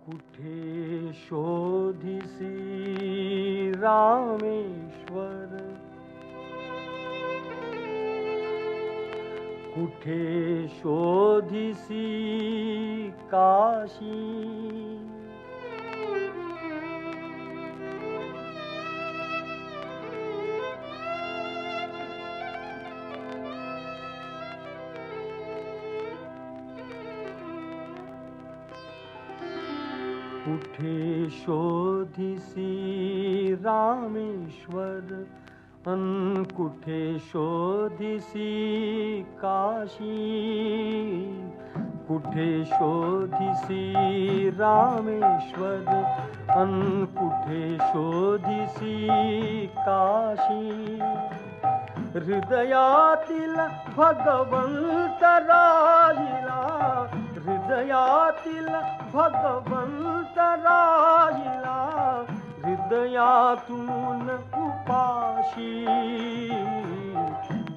कुठे शोधिसी रामेश्वर, कुठे शोधिसी काशी, कुठे शोधिसी रामेश्वर, कुठे शोधिसी काशी, कुठे शोधिसी रामेश्वर, कुठे शोधिसी काशी. हृदयातील भगवंत राहिला, हृदयातील भगवंत राहिला, हृदयातून उपाशी.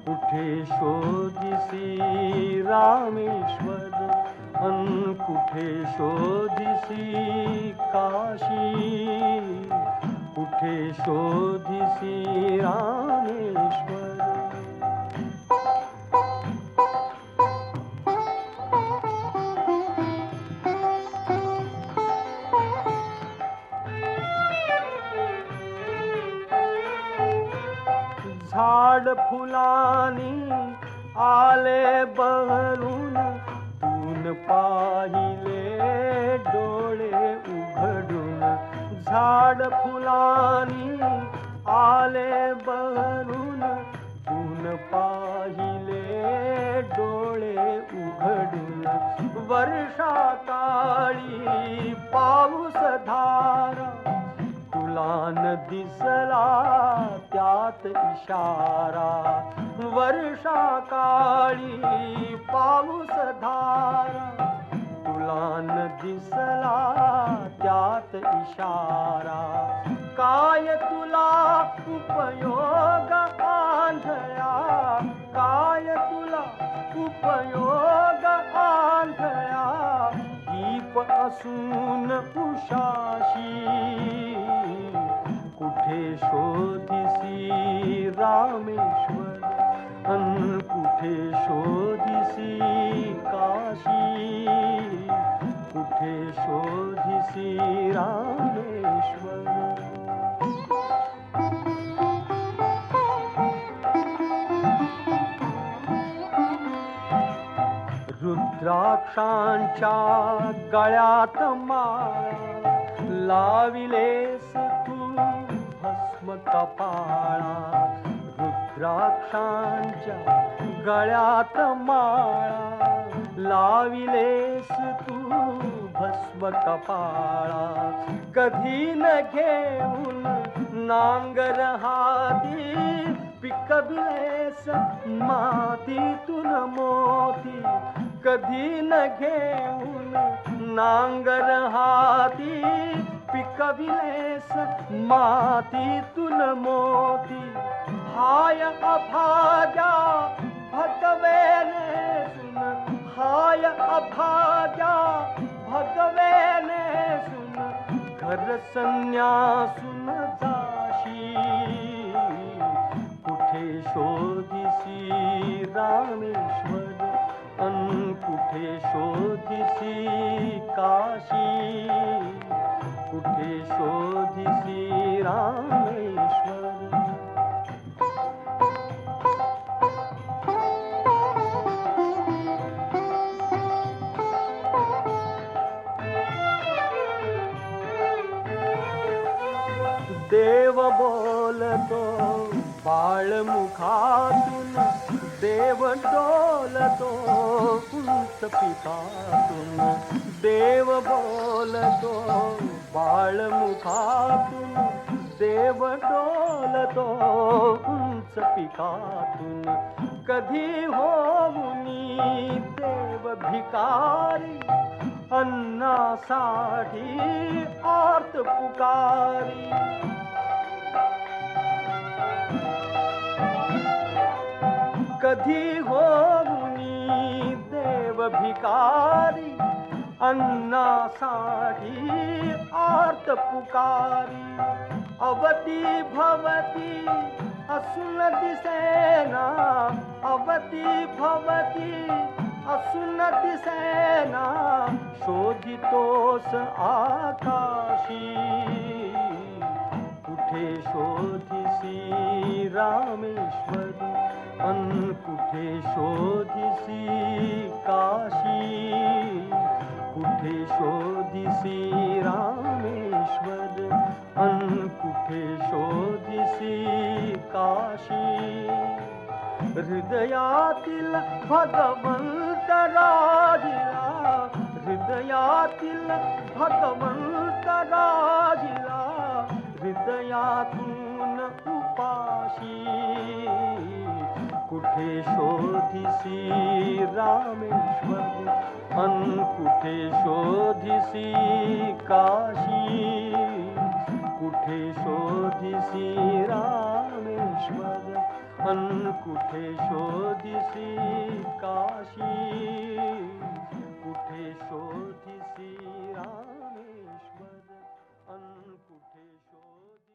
कुठे शोधिसी रामेश्वर, कुठे शोधिसी काशी, कुठे शोधिसी रामेश्वर. झाड फुलानी आले बहरून, तून पाहिले डोळे उघडून. झाड फुलानी आले बहरून, तून पाहिले डोळे उघडून. वर्षा काळी पाऊस धारा, तुला न दिसला त्यात इशारा. वर्षा काळी पाऊस धारा, तुला न दिसला त्यात इशारा. काय तुला उपयोग आंधळा, काय तुला उपयोग आंधळा. दीप असून उशाशी, कुठे शोधिसी रामेश्वर, कुठे शोधिसी काशी, कुठे शोधिसी रामेश्वर. रुद्राक्षांच्या गळ्यात माळा, लाविलेस तू भस्म कपाळा. रुद्राक्षांच्या गळ्यात माळा, लाविलेस तू भस्म कपाळा. कधी न घेऊन नांगर हाती, पिकविलेस मातीतून मोती. कधी न घेऊन नांगर हाती, पिकविलेस मातीतून मोती. हाय अभाग्या भगवेने सुन, हाय अभाग्या भगवेने सुन. घर संन्यासून जाशी, कुठे शोधिसी रामेश्वर, कुठे शोधिसी काशी, कुठे शोधिसी रामेश्वर. देव बोलतो बाळमुखातून, देव डोलतो उंच पिठातून. देव बोलतो बाळमुखातून, देव डोलतो उंच पिठातून. कधी होऊनी देव भिकारी, अन्नासाठी आर्त पुकारी. कधी होऊनी देव भिकारी, अन्नासाठी आर्त पुकारी, अवती भवती असून दिसेना, अवती भवती असून दिसेना, शोधितोस आकाशी, कुठे शोधिसी रामेश्वरी, अन कुठे शोधिसी काशी, कुठे शोधिसी रामेश्वर, अन कुठे शोधिसी काशी. हृदयातील भगवंत राजिला, हृदयातील भगवंत राजिला, हृदयातून उपाशी, कुठे शोधिसी रामेश्वर, अन कुठे शोधिसी काशी, कुठे शोधिसी रामेश्वर, अन कुठे शोधिसी काशी, कुठे शोधिसी रामेश्वर, अन कुठे शोधिसी